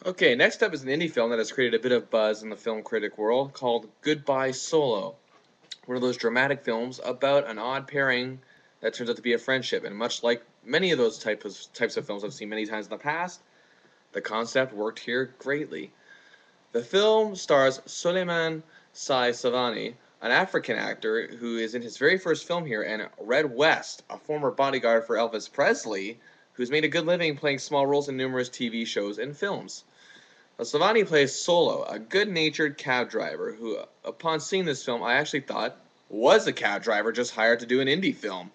Okay, next up is an indie film that has created a bit of buzz in the film critic world called Goodbye Solo. One of those dramatic films about an odd pairing that turns out to be a friendship. And much like many of those types of films I've seen many times in the past, the concept worked here greatly. The film stars Suleiman Sai Savani, an African actor who is in his very first film here, and Red West, a former bodyguard for Elvis Presley, who's made a good living playing small roles in numerous TV shows and films. Savani plays Solo, a good-natured cab driver who, upon seeing this film, I actually thought was a cab driver just hired to do an indie film.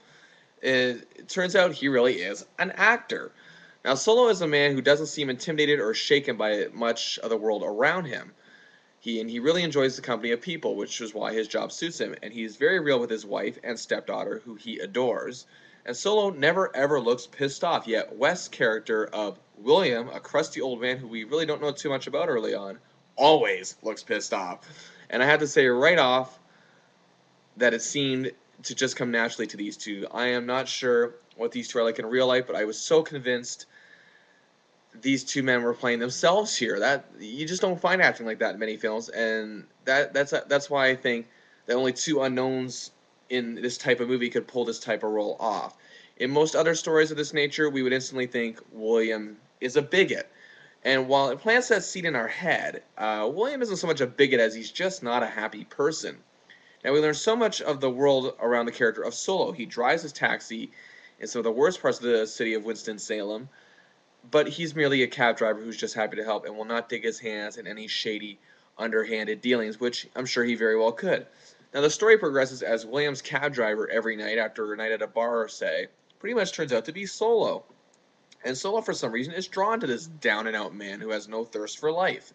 It turns out he really is an actor. Now, Solo is a man who doesn't seem intimidated or shaken by much of the world around him. He really enjoys the company of people, which is why his job suits him, and he's very real with his wife and stepdaughter, who he adores. And Solo never ever looks pissed off, yet West's character of William, a crusty old man who we really don't know too much about early on, always looks pissed off. And I have to say right off that it seemed to just come naturally to these two. I am not sure what these two are like in real life, but I was so convinced these two men were playing themselves here. That you just don't find acting like that in many films, and that's why I think that only two unknowns in this type of movie could pull this type of role off. In most other stories of this nature, we would instantly think William is a bigot. And while it plants that seed in our head, William isn't so much a bigot as he's just not a happy person. Now, we learn so much of the world around the character of Solo. He drives his taxi in some of the worst parts of the city of Winston-Salem, but he's merely a cab driver who's just happy to help and will not dig his hands in any shady, underhanded dealings, which I'm sure he very well could. Now, the story progresses as William's cab driver every night after a night at a bar, say, pretty much turns out to be Solo. And Solo, for some reason, is drawn to this down and out man who has no thirst for life.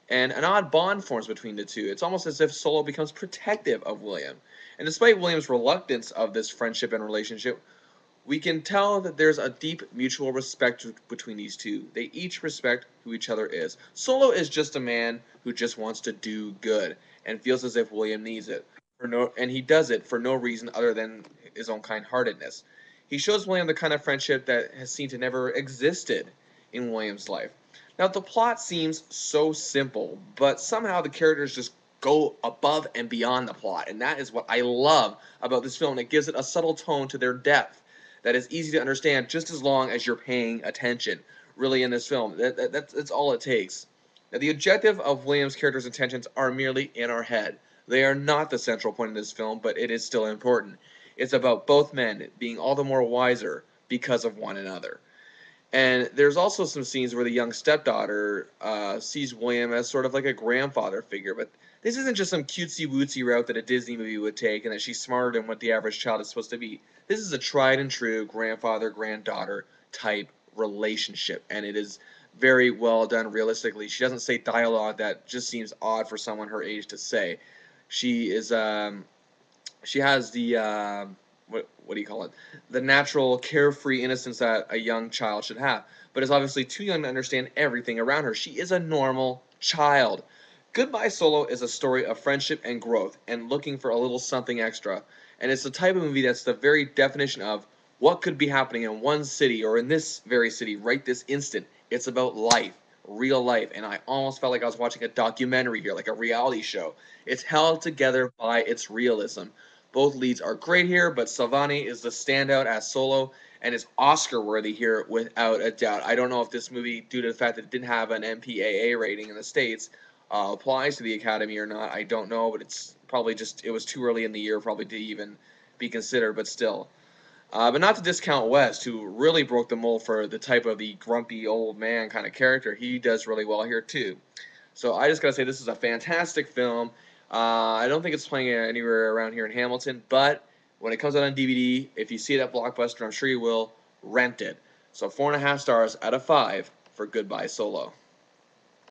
And an odd bond forms between the two. It's almost as if Solo becomes protective of William. And despite William's reluctance of this friendship and relationship, we can tell that there's a deep mutual respect between these two. They each respect who each other is. Solo is just a man who just wants to do good and feels as if William needs it. And he does it for no reason other than his own kind-heartedness. He shows William the kind of friendship that has seemed to never existed in William's life. Now, the plot seems so simple, but somehow the characters just go above and beyond the plot, and that is what I love about this film. It gives it a subtle tone to their depth that is easy to understand just as long as you're paying attention, really, in this film. That's all it takes. Now, the objective of William's character's intentions are merely in our head. They are not the central point of this film, but it is still important. It's about both men being all the more wiser because of one another. And there's also some scenes where the young stepdaughter sees William as sort of like a grandfather figure, but this isn't just some cutesy-wootsy route that a Disney movie would take and that she's smarter than what the average child is supposed to be. This is a tried-and-true grandfather-granddaughter type relationship, and it is very well done realistically. She doesn't say dialogue that just seems odd for someone her age to say. She is she has the what do you call it? The natural carefree innocence that a young child should have, but is obviously too young to understand everything around her. She is a normal child. Goodbye Solo is a story of friendship and growth and looking for a little something extra. And it's the type of movie that's the very definition of what could be happening in one city or in this very city right this instant. It's about life, real life. And I almost felt like I was watching a documentary here, like a reality show. It's held together by its realism. Both leads are great here, but Salvani is the standout as Solo and is Oscar worthy here without a doubt. I don't know if this movie, due to the fact that it didn't have an MPAA rating in the States, applies to the Academy or not. I don't know, but it's probably just, it was too early in the year probably to even be considered, but still. But not to discount West, who really broke the mold for the type of the grumpy old man kind of character. He does really well here too. So I just gotta say this is a fantastic film. I don't think it's playing anywhere around here in Hamilton, but when it comes out on DVD, if you see it at Blockbuster, I'm sure you will, rent it. So 4.5 stars out of 5 for Goodbye Solo.